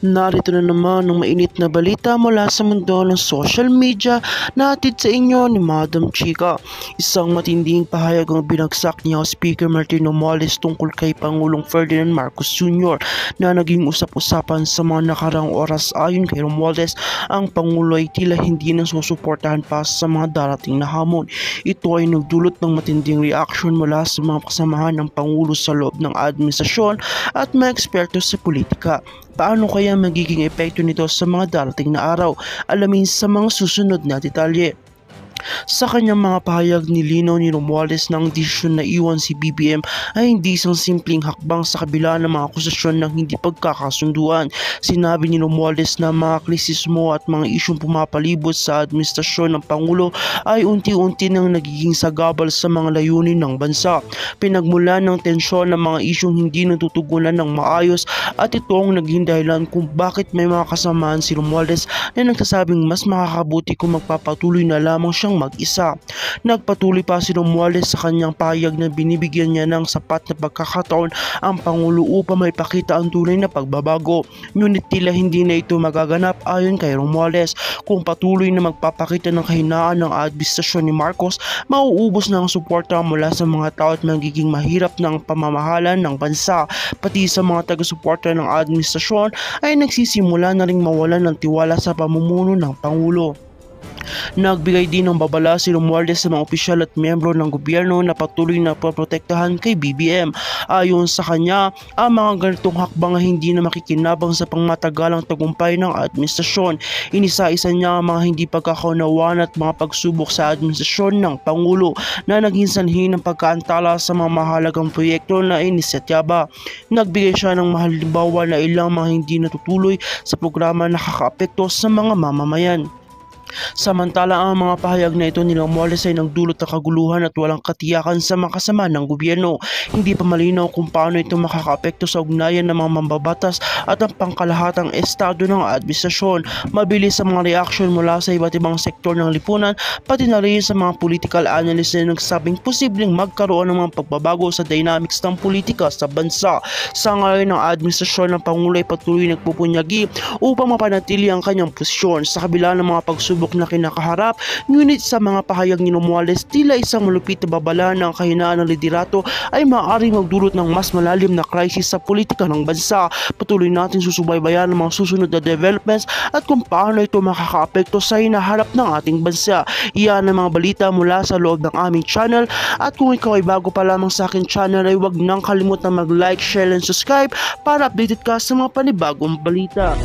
Narito na naman ang mainit na balita mula sa mundo ng social media na hatid sa inyo ni Madam Chika. Isang matinding pahayag ang binagsak ni House Speaker Martin Romualdez tungkol kay Pangulong Ferdinand Marcos Jr. na naging usap-usapan sa mga nakarang oras. Ayon kay Romualdez, ang Pangulo ay tila hindi nang susuportahan pa sa mga darating na hamon. Ito ay nagdulot ng matinding reaksyon mula sa mga kasamahan ng Pangulo sa loob ng administrasyon at mga eksperto sa politika. Paano kaya magiging epekto nito sa mga darating na araw? Alamin sa mga susunod na detalye. Sa kanyang mga pahayag, nilinaw ni Romualdez na ang desisyon na iwan si BBM ay hindi isang simpleng hakbang sa kabila ng mga akusasyon ng hindi pagkakasunduan. Sinabi ni Romualdez na mga krisismo at mga isyong pumapalibot sa administrasyon ng Pangulo ay unti-unti nang nagiging sagabal sa mga layunin ng bansa. Pinagmulan ng tensyon ng mga isyong hindi natutugunan ng maayos at ito ang naging dahilan kung bakit may mga kasamaan si Romualdez na nagsasabing mas makakabuti kung magpapatuloy na lamang siyang mag-isa. Nagpatuloy pa si Romualdez sa kanyang pahayag na binibigyan niya ng sapat na pagkakataon ang Pangulo upang maipakita ang tunay na pagbabago. Ngunit tila hindi na ito magaganap. Ayon kay Romualdez, kung patuloy na magpapakita ng kahinaan ng administrasyon ni Marcos, mauubos na ang suporta mula sa mga tao at magiging mahirap na ang pamamahala ng bansa. Pati sa mga taga-suporta ng administrasyon ay nagsisimula na ring mawalan ng tiwala sa pamumuno ng Pangulo. Nagbigay din ng babala si Romualdez sa mga opisyal at miyembro ng gobyerno na patuloy na poprotektahan kay BBM. Ayon sa kanya, ang mga ganitong hakbang ay hindi na makikinabang sa pangmatagalang tagumpay ng administrasyon. Inisa-isa niya ang mga hindi pagkakaunawaan at mga pagsubok sa administrasyon ng Pangulo na naging sanhi ng pagkaantala sa mga mahalagang proyekto na inisyatiba. Nagbigay siya ng halimbawa na ilang mga hindi natutuloy sa programa na nakakaapekto sa mga mamamayan. Samantala, ang mga pahayag na ito ni Romualdez ay nagdulot ng kaguluhan at walang katiyakan sa mga kasama ng gobyerno. Hindi pa malinaw kung paano ito makakaapekto sa ugnayan ng mga mambabatas at ang pangkalahatang estado ng administrasyon. Mabilis ang mga reaksyon mula sa iba't ibang sektor ng lipunan, pati na rin sa mga political analysts na nagsabing posibleng magkaroon ng mga pagbabago sa dynamics ng politika sa bansa. Sa ngayon, ang administrasyon ng Pangulo ay patuloy nagpupunyagi upang mapanatili ang kanyang posisyon sa kabila ng mga pagsubok na kinakaharap. Ngunit sa mga pahayag ni Romualdez, tila isang malupit na babala ng kahinaan ng liderato ay maaaring magdulot ng mas malalim na krisis sa politika ng bansa. Patuloy natin susubaybayan ang mga susunod na developments at kung paano ito makakaapekto sa hinaharap ng ating bansa. Iyan ang mga balita mula sa loob ng aming channel, at kung ikaw ay bago pa lamang sa aking channel ay huwag nang kalimutan mag-like, share and subscribe para updated ka sa mga panibagong balita.